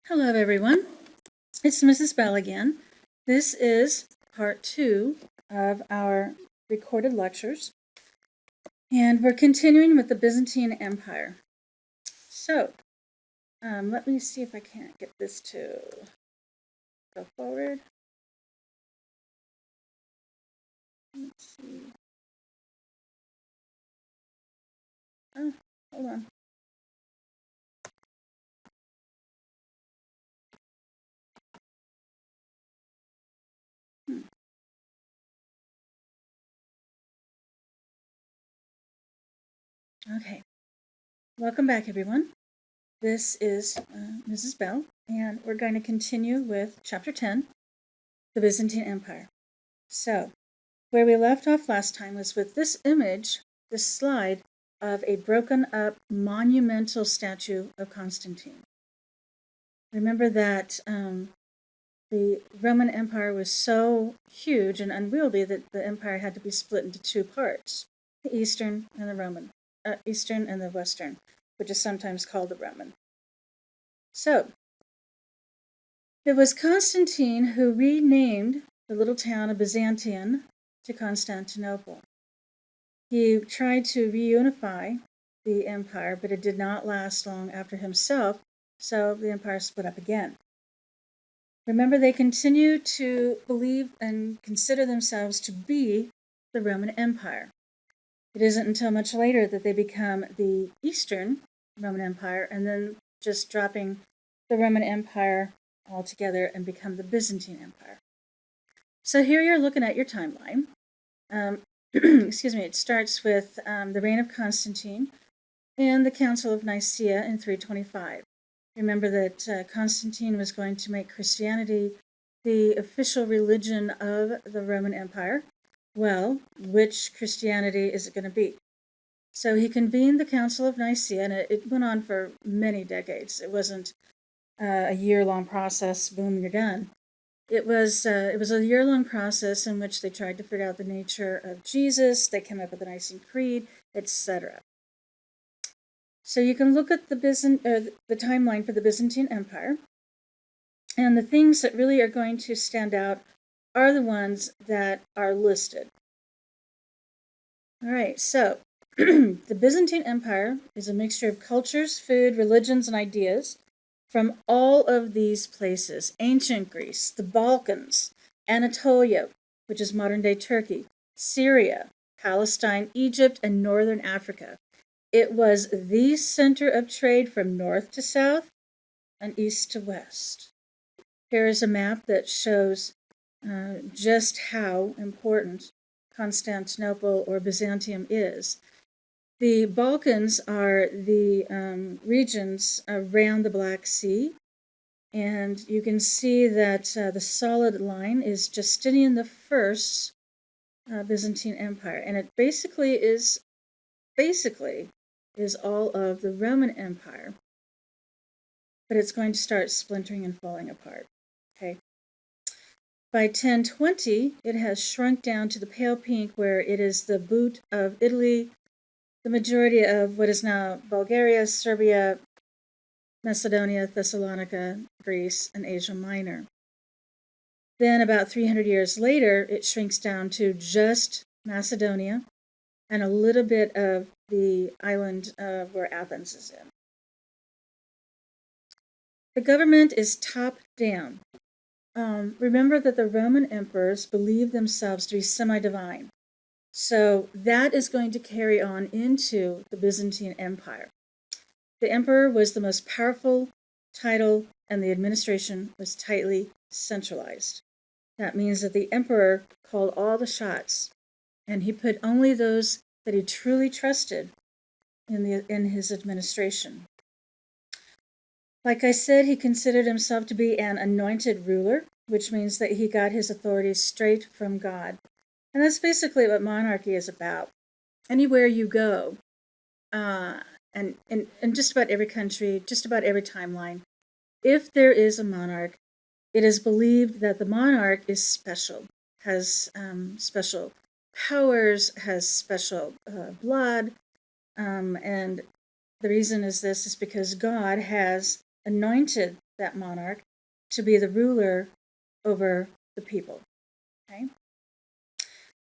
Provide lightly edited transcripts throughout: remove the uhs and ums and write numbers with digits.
Hello, everyone. It's Mrs. Bell again. This is part 2 of our recorded lectures, and we're continuing with the Byzantine Empire. So, let me see if I can't get this to go forward. Let's see. Oh, hold on. Okay. Welcome back, everyone. This is Mrs. Bell, and we're going to continue with Chapter 10, the Byzantine Empire. So, where we left off last time was with this image, this slide of a broken up monumental statue of Constantine. Remember that the Roman Empire was so huge and unwieldy that the empire had to be split into two parts, the Eastern and the Eastern and the Western, which is sometimes called the Roman. So, it was Constantine who renamed the little town of Byzantium to Constantinople. He tried to reunify the empire, but it did not last long after himself, so the empire split up again. Remember, they continue to believe and consider themselves to be the Roman Empire. It isn't until much later that they become the Eastern Roman Empire and then just dropping the Roman Empire altogether and become the Byzantine Empire. So here you're looking at your timeline. Excuse me, it starts with the reign of Constantine and the Council of Nicaea in 325. Remember that Constantine was going to make Christianity the official religion of the Roman Empire. Well, which Christianity is it going to be? So he convened the Council of Nicaea, and it went on for many decades. It wasn't a year-long process, boom, you're done. It was a year-long process in which they tried to figure out the nature of Jesus. They came up with the Nicene Creed, etc. So you can look at the timeline for the Byzantine Empire, and the things that really are going to stand out are the ones that are listed. All right, so the Byzantine Empire is a mixture of cultures, food, religions, and ideas from all of these places: ancient Greece, the Balkans, Anatolia, which is modern-day Turkey, Syria, Palestine, Egypt, and northern Africa. It was the center of trade from north to south and east to west. Here is a map that shows just how important Constantinople or Byzantium is. The Balkans are the regions around the Black Sea, and you can see that the solid line is Justinian I's Byzantine Empire, and it basically is all of the Roman Empire, but it's going to start splintering and falling apart. Okay. By 1020, it has shrunk down to the pale pink, where it is the boot of Italy, the majority of what is now Bulgaria, Serbia, Macedonia, Thessalonica, Greece, and Asia Minor. Then about 300 years later, it shrinks down to just Macedonia and a little bit of the island where Athens is in. The government is top down. Remember that the Roman emperors believed themselves to be semi-divine. So that is going to carry on into the Byzantine Empire. The emperor was the most powerful title, and the administration was tightly centralized. That means that the emperor called all the shots, and he put only those that he truly trusted in his administration. Like I said, he considered himself to be an anointed ruler, which means that he got his authority straight from God. And that's basically what monarchy is about. Anywhere you go, and in just about every country, just about every timeline, if there is a monarch, it is believed that the monarch is special, has special powers, has special blood, and the reason is because God has anointed that monarch to be the ruler over the people. Okay?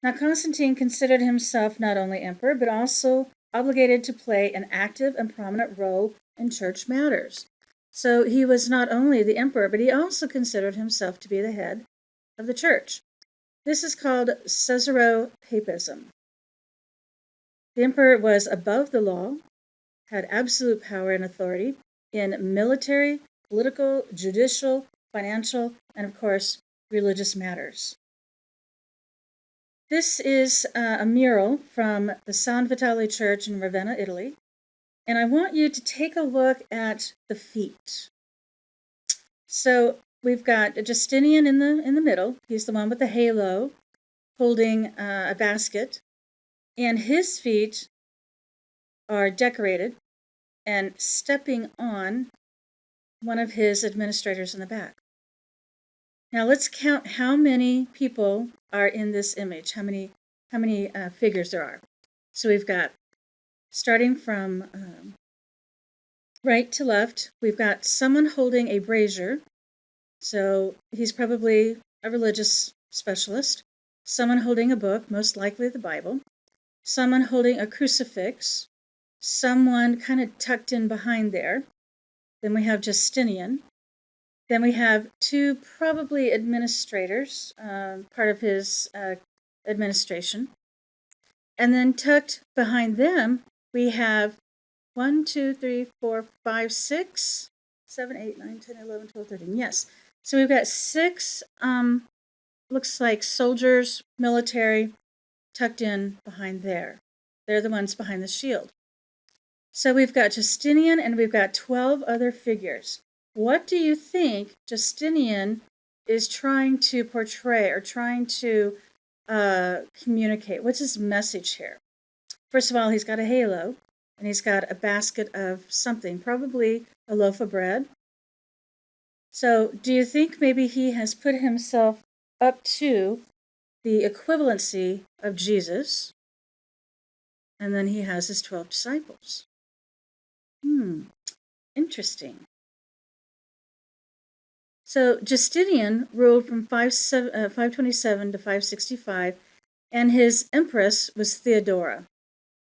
Now, Constantine considered himself not only emperor, but also obligated to play an active and prominent role in church matters. So he was not only the emperor, but he also considered himself to be the head of the church. This is called Caesaropapism. The emperor was above the law, had absolute power and authority in military, political, judicial, financial, and of course, religious matters. This is a mural from the San Vitale Church in Ravenna, Italy. And I want you to take a look at the feet. So we've got Justinian in the middle. He's the one with the halo holding a basket. And his feet are decorated and stepping on one of his administrators in the back. Now let's count how many people are in this image, how many figures there are. So we've got, starting from right to left, we've got someone holding a brazier. So he's probably a religious specialist. Someone holding a book, most likely the Bible. Someone holding a crucifix. Someone kind of tucked in behind there. Then we have Justinian. Then we have two probably administrators, part of his administration. And then tucked behind them, we have 1, 2, 3, 4, 5, 6, 7, 8, 9, 10, 11, 12, 13. Yes. So we've got 6, looks like soldiers, military, tucked in behind there. They're the ones behind the shield. So we've got Justinian and we've got 12 other figures. What do you think Justinian is trying to portray or trying to communicate? What's his message here? First of all, he's got a halo and he's got a basket of something, probably a loaf of bread. So do you think maybe he has put himself up to the equivalency of Jesus? And then he has his 12 disciples. Interesting. So Justinian ruled from 527 to 565, and his empress was Theodora.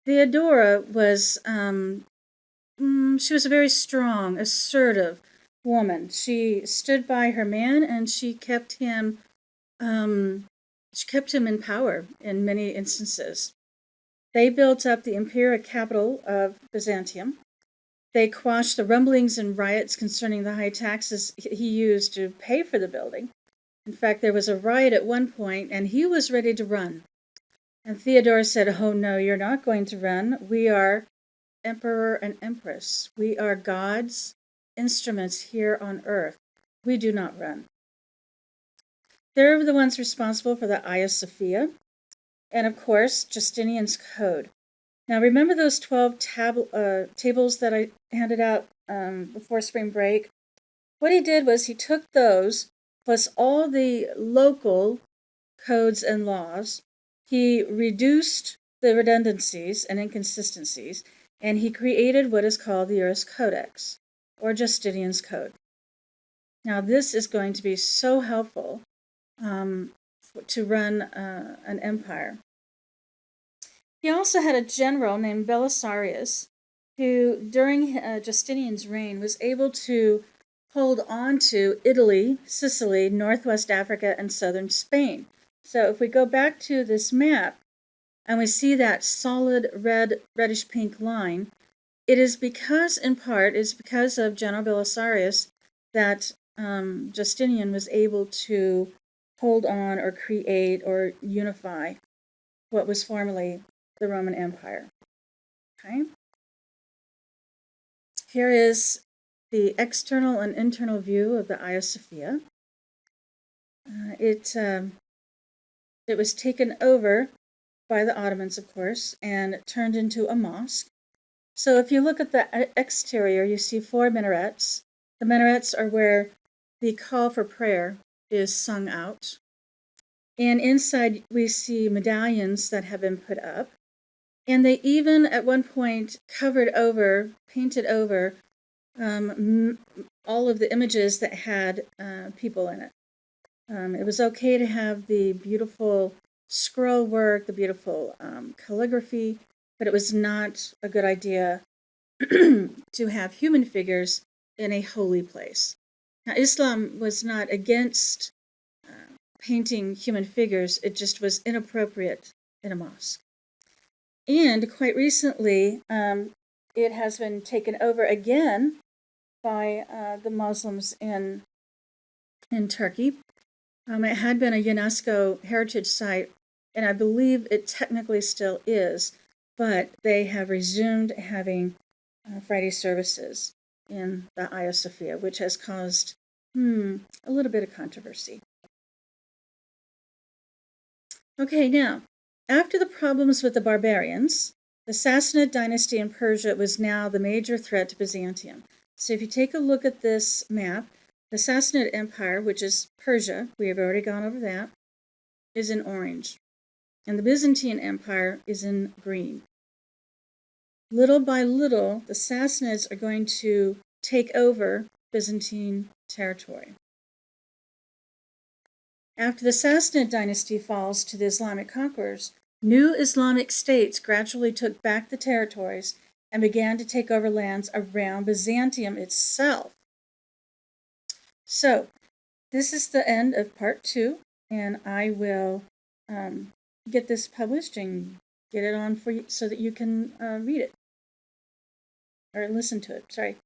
Theodora was, she was a very strong, assertive woman. She stood by her man, and she kept him in power in many instances. They built up the imperial capital of Byzantium. They quashed the rumblings and riots concerning the high taxes he used to pay for the building. In fact, there was a riot at one point, and he was ready to run. And Theodore said, "Oh, no, you're not going to run. We are emperor and empress. We are God's instruments here on earth. We do not run." They're the ones responsible for the Hagia Sophia, and of course, Justinian's Code. Now, remember those 12 tables that I handed out before spring break? What he did was he took those, plus all the local codes and laws. He reduced the redundancies and inconsistencies, and he created what is called the Ius Codex, or Justinian's Code. Now, this is going to be so helpful to run an empire. He also had a general named Belisarius, who during Justinian's reign was able to hold on to Italy, Sicily, northwest Africa, and southern Spain. So if we go back to this map and we see that solid reddish pink line, it is because, in part, is because of General Belisarius that Justinian was able to hold on or create or unify what was formerly the Roman Empire. Okay. Here is the external and internal view of the Hagia Sophia. It was taken over by the Ottomans, of course, and turned into a mosque. So if you look at the exterior, you see 4 minarets. The minarets are where the call for prayer is sung out. And inside we see medallions that have been put up. And they even, at one point, painted over all of the images that had people in it. It was okay to have the beautiful scroll work, the beautiful calligraphy, but it was not a good idea to have human figures in a holy place. Now, Islam was not against painting human figures, it just was inappropriate in a mosque. And quite recently, it has been taken over again by the Muslims in Turkey. It had been a UNESCO heritage site, and I believe it technically still is, but they have resumed having Friday services in the Hagia Sophia, which has caused a little bit of controversy. Okay, now, after the problems with the barbarians, the Sassanid dynasty in Persia was now the major threat to Byzantium. So if you take a look at this map, the Sassanid Empire, which is Persia, we have already gone over that, is in orange. And the Byzantine Empire is in green. Little by little, the Sassanids are going to take over Byzantine territory. After the Sassanid dynasty falls to the Islamic conquerors, new Islamic states gradually took back the territories and began to take over lands around Byzantium itself. So, this is the end of part 2, and I will get this published and get it on for you so that you can read it or listen to it. Sorry.